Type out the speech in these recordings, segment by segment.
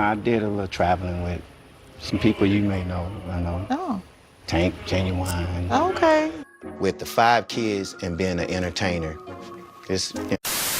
I did a little traveling with some people you may know. I know. Oh. Tank, Genuwine. Okay. With the 5 kids and being an entertainer, it's...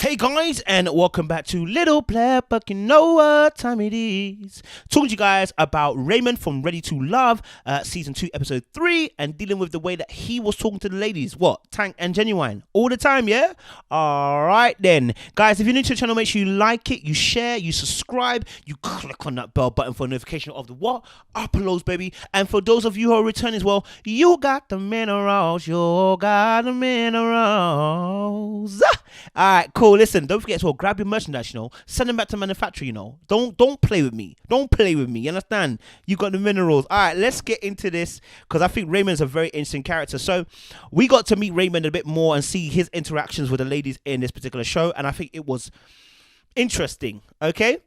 Hey guys, and welcome back to Little Player, but you know what time it is. Talking to you guys about Raymond from Ready to Love, season 2, episode 3, and dealing with the way that he was talking to the ladies. What? Tank and Genuwine. All the time, yeah? Alright then. Guys, if you're new to the channel, make sure you like it, you share, you subscribe, you click on that bell button for a notification of the what? Uploads, baby. And for those of you who are returning as well, you got the minerals, you got the minerals. Alright, cool. Listen, don't forget to grab your merchandise, send them back to manufacturer, don't play with me, you understand? You got the minerals. All right, let's get into this, because I think Raymond's a very interesting character. So we got to meet Raymond a bit more and see his interactions with the ladies in this particular show, and I think it was interesting. Okay,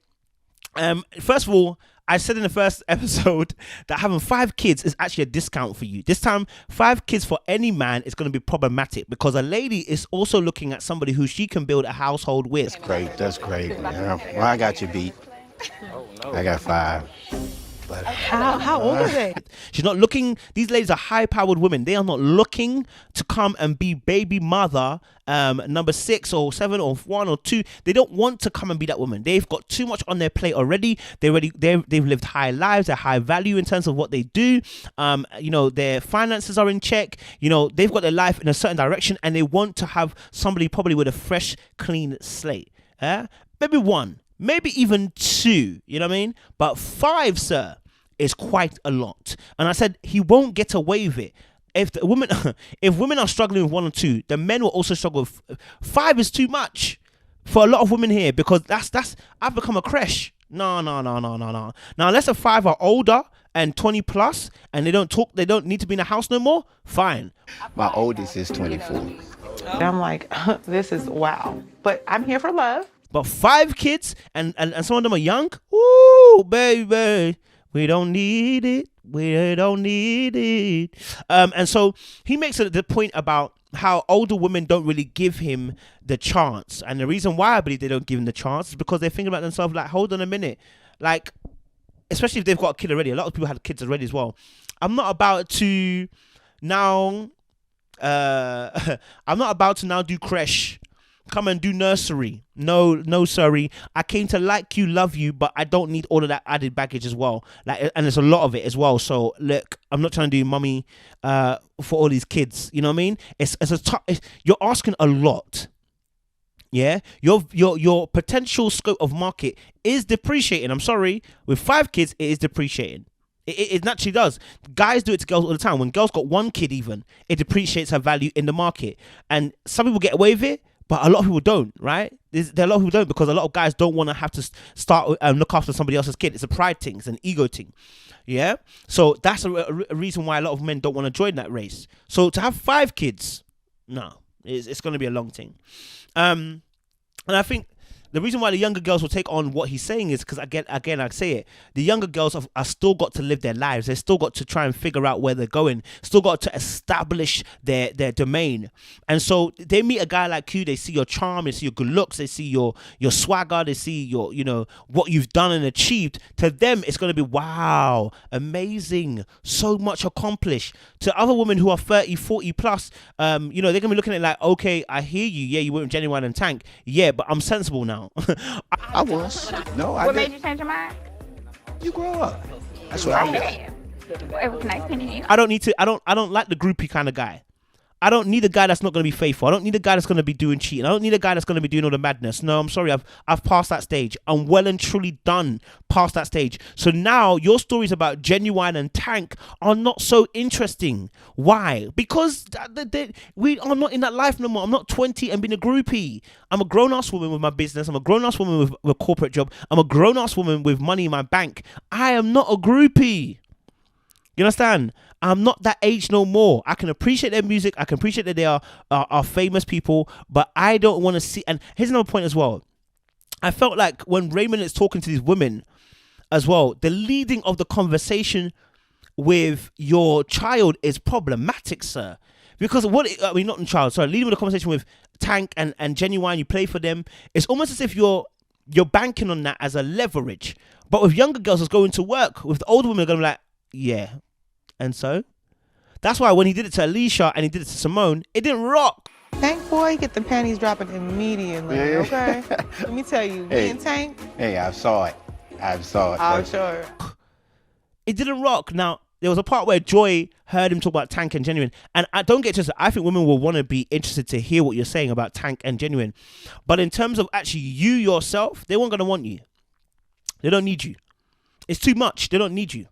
first of all, I said in the first episode that having 5 kids is actually a discount for you. This time, 5 kids for any man is going to be problematic, because a lady is also looking at somebody who she can build a household with. That's great. Yeah. Well, I got you beat. I got 5. But How old are they? She's not looking. These ladies are high-powered women. They are not looking to come and be baby mother number 6 or 7 or 1 or 2. They don't want to come and be that woman. They've got too much on their plate already. They've lived high lives. They're high value in terms of what they do. Their finances are in check. They've got their life in a certain direction, and they want to have somebody probably with a fresh, clean slate. Maybe 1. Maybe even 2, you know what I mean? But 5, sir, is quite a lot. And I said he won't get away with it. If women are struggling with 1 or 2, the men will also struggle with 5 is too much for a lot of women here, because that's I've become a crash. No. Now unless the 5 are older and 20 plus and they don't need to be in the house no more, fine. my oldest is 24. I'm like, this is wow. But I'm here for love. But 5 kids and some of them are young. Ooh, baby, we don't need it. We don't need it. And so he makes the point about how older women don't really give him the chance. And the reason why I believe they don't give him the chance is because they're thinking about themselves like, hold on a minute. Like, especially if they've got a kid already. A lot of people had kids already as well. I'm not about to now do creche. Come and do nursery. No, sorry. I came to like you, love you, but I don't need all of that added baggage as well. And there's a lot of it as well. So look, I'm not trying to do mummy for all these kids. You know what I mean? You're asking a lot. Yeah, your potential scope of market is depreciating. I'm sorry. With 5 kids, it is depreciating. It naturally does. Guys do it to girls all the time. When girls got 1 kid even, it depreciates her value in the market. And some people get away with it, but a lot of people don't, right? There are a lot of people don't, because a lot of guys don't want to have to start and look after somebody else's kid. It's a pride thing. It's an ego thing. Yeah? So that's a reason why a lot of men don't want to join that race. So to have 5 kids, no, it's going to be a long thing. And I think the reason why the younger girls will take on what he's saying is because, again, I say it, the younger girls are still got to live their lives. They still got to try and figure out where they're going, still got to establish their domain. And so they meet a guy like you, they see your charm, they see your good looks, they see your swagger, they see your, what you've done and achieved. To them, it's going to be, wow, amazing, so much accomplished. To other women who are 30, 40 plus, they're going to be looking at it like, okay, I hear you. Yeah, you went with Genuine and Tank. Yeah, but I'm sensible now. I was. No, I What did. made you change your mind? You grow up. That's what I did. Well, it was nice meeting you. I don't like the groupie kind of guy. I don't need a guy that's not going to be faithful. I don't need a guy that's going to be doing cheating. I don't need a guy that's going to be doing all the madness. No, I'm sorry. I've passed that stage. I'm well and truly done past that stage. So now your stories about Genuine and Tank are not so interesting. Why? Because we are not in that life no more. I'm not 20 and being a groupie. I'm a grown-ass woman with my business. I'm a grown-ass woman with a corporate job. I'm a grown-ass woman with money in my bank. I am not a groupie. You understand? I'm not that age no more. I can appreciate their music. I can appreciate that they are famous people, but I don't want to see. And here's another point as well. I felt like when Raymond is talking to these women as well, the leading of the conversation with your child is problematic, sir. Because not in child, sorry, leading with the conversation with Tank and Genuine, you play for them. It's almost as if you're banking on that as a leverage, But with younger girls that's going to work, with the older women are going to be like, yeah. And so? That's why when he did it to Alicia and he did it to Simone, it didn't rock. Tank boy, get the panties dropping immediately. Yeah. Okay. Let me tell you, me and Tank. Hey, I saw it. I'm sure. It didn't rock. Now, there was a part where Joy heard him talk about Tank and Genuine. And I don't get twisted. I think women will want to be interested to hear what you're saying about Tank and Genuine. But in terms of actually you yourself, they weren't going to want you. They don't need you. It's too much. They don't need you.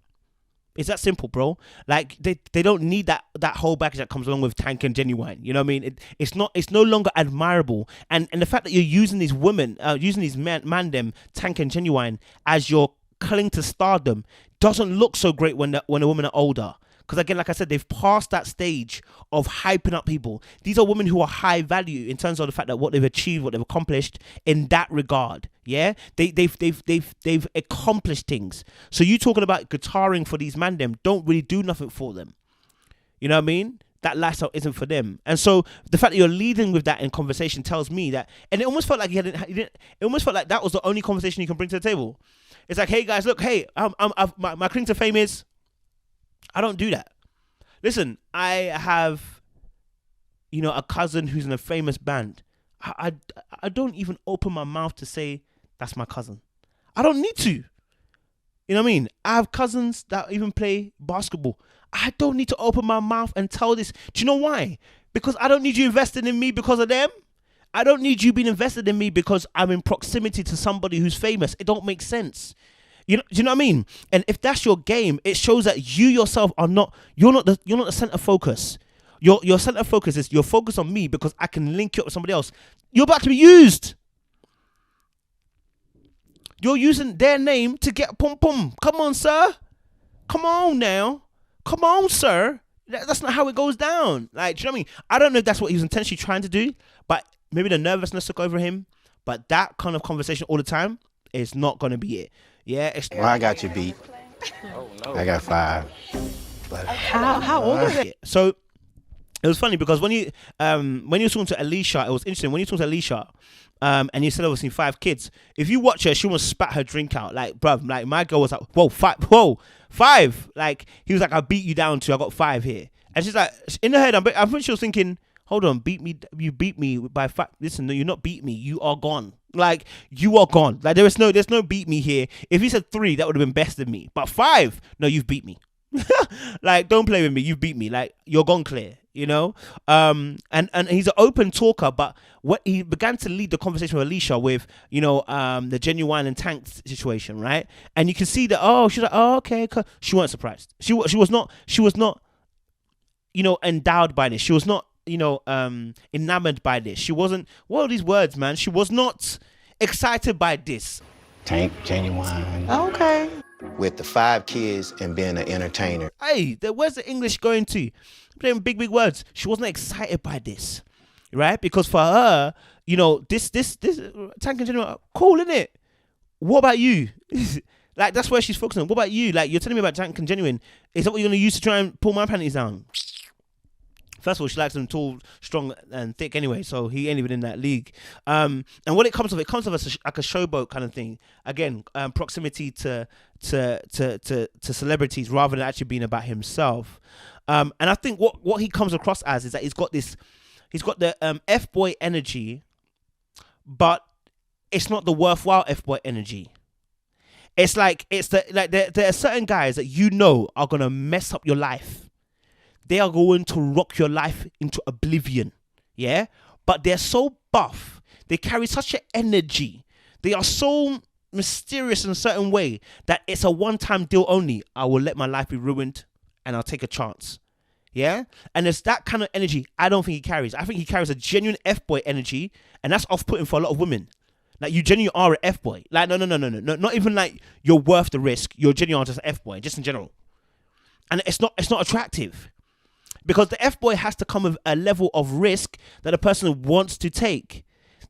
It's that simple, bro. Like they don't need that whole package that comes along with Tank and Genuine. You know what I mean? It's no longer admirable. And the fact that you're using these women, using these them Tank and Genuine as your cling to stardom doesn't look so great when a women are older. Because again, like I said, they've passed that stage of hyping up people. These are women who are high value in terms of the fact that what they've achieved, what they've accomplished in that regard. Yeah, they've accomplished things. So you talking about guitaring for these man them don't really do nothing for them. You know what I mean? That lifestyle isn't for them. And so the fact that you're leading with that in conversation tells me that, and it almost felt like it almost felt like that was the only conversation you can bring to the table. It's like, hey guys, look, hey, my claim to fame is, I don't do that. Listen, I have, a cousin who's in a famous band. I don't even open my mouth to say that's my cousin. I don't need to. You know what I mean? I have cousins that even play basketball. I don't need to open my mouth and tell this. Do you know why? Because I don't need you invested in me because of them. I don't need you being invested in me because I'm in proximity to somebody who's famous. It don't make sense. Do you know what I mean? And if that's your game, it shows that you yourself you're not the center focus. Your center focus is you're focused on me because I can link you up with somebody else. You're about to be used. You're using their name to get pum pum. Come on, sir. Come on now. Come on, sir. That's not how it goes down. Like, do you know what I mean? I don't know if that's what he was intentionally trying to do, but maybe the nervousness took over him. But that kind of conversation all the time is not going to be it. Yeah. Well, I got you beat. Oh, no. I got 5. But How old is it? So it was funny because when you were talking to Alicia, it was interesting. When you talking to Alicia, and you said obviously 5 kids. If you watch her, she almost spat her drink out. Like, bruv, like my girl was like, whoa, 5. Like he was like, I beat you down to I got 5 here. And she's like, in her head, I think she was thinking, hold on, you beat me by 5. Listen, no, you not beat me. You are gone. Like, you are gone. Like, there's no beat me here. If he said 3, that would have been best of me. But 5, no, you've beat me. Like, don't play with me. You've beat me. Like, you're gone clear, And he's an open talker, but what he began to lead the conversation with Alicia with, the Genuine and Tank situation, right? And you can see that, she's like, okay. She wasn't surprised. She was not, endowed by this. She was not, enamored by this. She wasn't, what are these words, man? She was not excited by this. Tank, Genuine. Okay. With the 5 kids and being an entertainer. Hey, where's the English going to? Playing big words. She wasn't excited by this, right? Because for her, this Tank and Genuine, cool, innit? What about you? Like, that's where she's focusing on. What about you? Like, you're telling me about Tank and Genuine. Is that what you're going to use to try and pull my panties down? First of all, she likes them tall, strong, and thick anyway, so he ain't even in that league. And what it comes of like a showboat kind of thing. Again, proximity to celebrities rather than actually being about himself. And I think what he comes across as is that he's got the F-boy energy, but it's not the worthwhile F-boy energy. It's like there are certain guys that are gonna mess up your life. They are going to rock your life into oblivion, yeah? But they're so buff. They carry such an energy. They are so mysterious in a certain way that it's a one-time deal only. I will let my life be ruined and I'll take a chance, yeah? And it's that kind of energy I don't think he carries. I think he carries a genuine F-boy energy, and that's off-putting for a lot of women. Like, you genuinely are an F-boy. Like, no. Not even like you're worth the risk. You're genuinely just an F-boy, just in general. And it's not attractive. Because the F-boy has to come with a level of risk that a person wants to take.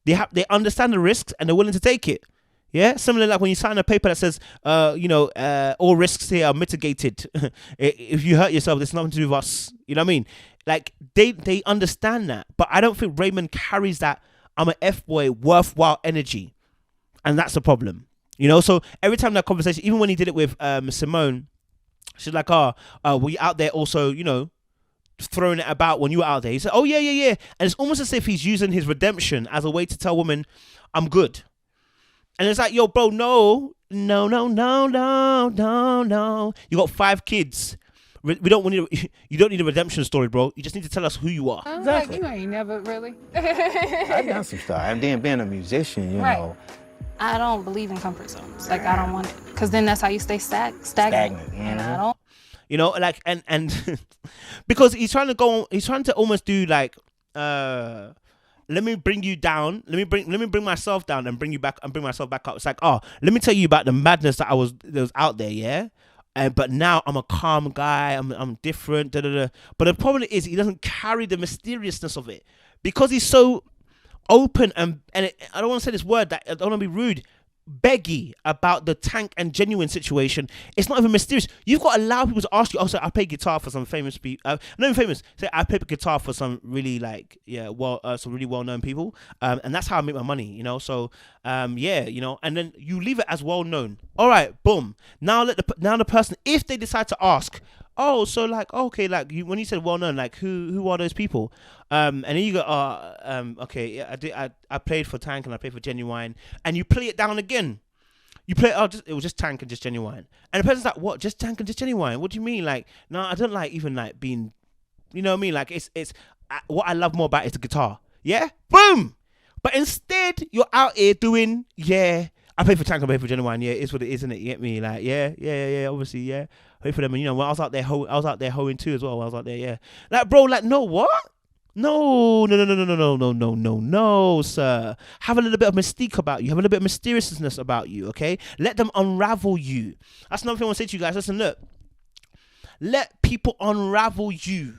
They understand the risks and they're willing to take it. Yeah? Similarly, like when you sign a paper that says, all risks here are mitigated. If you hurt yourself, there's nothing to do with us. You know what I mean? Like, they understand that. But I don't think Raymond carries that I'm an F-boy worthwhile energy. And that's the problem. You know, so every time that conversation, even when he did it with Simone, she's like, were you out there also, you know, throwing it about when you were out there? He said, oh, yeah. And it's almost as if he's using his redemption as a way to tell women, I'm good. And it's like, yo, bro, no. You got 5 kids. We don't want you don't need a redemption story, bro. You just need to tell us who you are. Exactly. Like, you ain't never really. I've done some stuff. And then being a musician, you know. I don't believe in comfort zones. Like, I don't want it. Because then that's how you stay stagnant. And I don't. You know, like, and because he's trying to almost do like, let me bring you down. Let me bring myself down and bring you back and bring myself back up. It's like, let me tell you about the madness that was out there, yeah. But now I'm a calm guy. I'm different. But the problem is he doesn't carry the mysteriousness of it because he's so open and I don't want to say this word that I don't want to be rude. Beggy about the Tank and Genuine situation. It's not even mysterious. You've got to allow people to ask you. Also, I play guitar for some famous people. Not even famous. Say I play guitar for some really some really well known people. And that's how I make my money. You know. So you know. And then you leave it as well known. All right, boom. Now the person, if they decide to ask, so like okay, like when you said well known, like who are those people? And then you go, okay, yeah, I played for Tank and I played for Genuwine, and you play it down again. You play it was just Tank and just Genuwine, and the person's like, what? Just Tank and just Genuwine? What do you mean? Like, no, I don't like even like being, you know what I mean? Like it's what I love more about is the guitar. Yeah, boom. But instead, you're out here doing I play for Tank, I play for Genuwine. Yeah, it's what it is, isn't it? You get me? Like, yeah. Obviously, yeah. I play for them, and you know, when I was out there hoeing too as well. When I was out there, yeah. Like, bro, like, no, what? No, sir. Have a little bit of mystique about you. Have a little bit of mysteriousness about you. Okay, let them unravel you. That's another thing I want to say to you guys. Listen, look. Let people unravel you.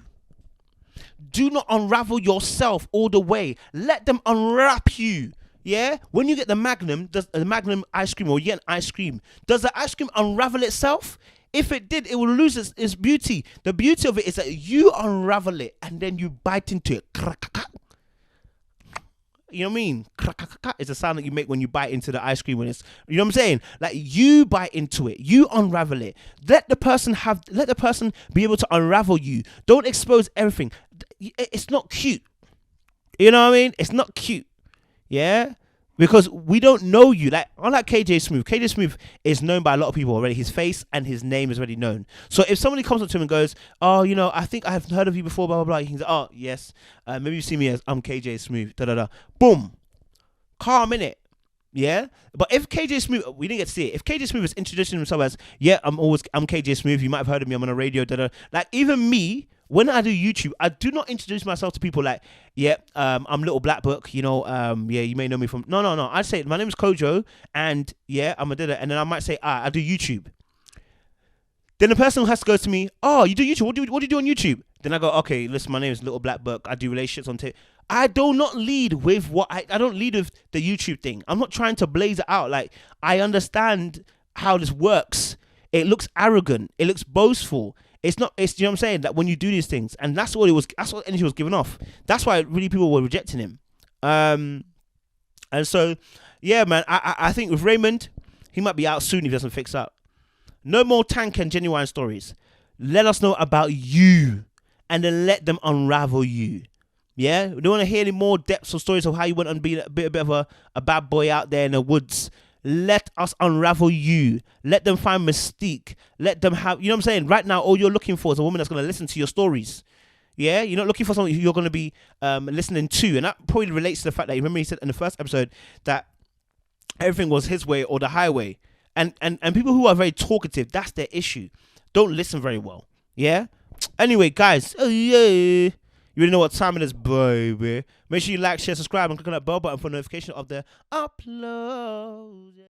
Do not unravel yourself all the way. Let them unwrap you. Yeah, when you get the Magnum, does the Magnum ice cream, or you get an ice cream, does the ice cream unravel itself? If it did, it will lose its beauty. The beauty of it is that you unravel it and then you bite into it. You know what I mean? It's a sound that you make when you bite into the ice cream when it's, you know what I'm saying? Like you bite into it, you unravel it. Let the person be able to unravel you. Don't expose everything. It's not cute. You know what I mean? It's not cute. Yeah, because we don't know you. Like, unlike KJ Smooth. KJ Smooth is known by a lot of people already. His face and his name is already known. So if somebody comes up to him and goes, oh, you know, I think I have heard of you before, blah, blah, blah. He can say, oh, yes. Maybe you see me as I'm KJ Smooth. Boom. Calm, innit? Yeah. But if KJ Smooth, we didn't get to see it. If KJ Smooth is introducing himself as, I'm KJ Smooth. You might have heard of me. I'm on a radio. Like, even me, when I do YouTube, I do not introduce myself to people like, I'm Little Black Book, you know, you may know me from, no. I say, my name is Kojo, and I'm a did it, and then I might say, I do YouTube. Then the person has to go to me, oh, you do YouTube, what do you do on YouTube? Then I go, okay, listen, my name is Little Black Book, I do relationships on tape. I do not lead with I don't lead with the YouTube thing. I'm not trying to blaze it out. Like, I understand how this works. It looks arrogant. It looks boastful. It's not, you know what I'm saying? That when you do these things, and that's what energy was given off. That's why really people were rejecting him. And so, yeah, man, I think with Raymond, he might be out soon if he doesn't fix up. No more Tank and Genuwine stories. Let us know about you, and then let them unravel you. Yeah? We don't want to hear any more depths or stories of how you went and be a bit of a bad boy out there in the woods. Let us unravel you. Let them find mystique. Let them have, you know what I'm saying? Right now, all you're looking for is a woman that's going to listen to your stories. Yeah? You're not looking for someone who you're going to be listening to. And that probably relates to the fact that, remember he said in the first episode that everything was his way or the highway. And people who are very talkative, that's their issue. Don't listen very well. Yeah? Anyway, guys. You already know what time it is, baby. Make sure you like, share, subscribe, and click on that bell button for notification of the upload.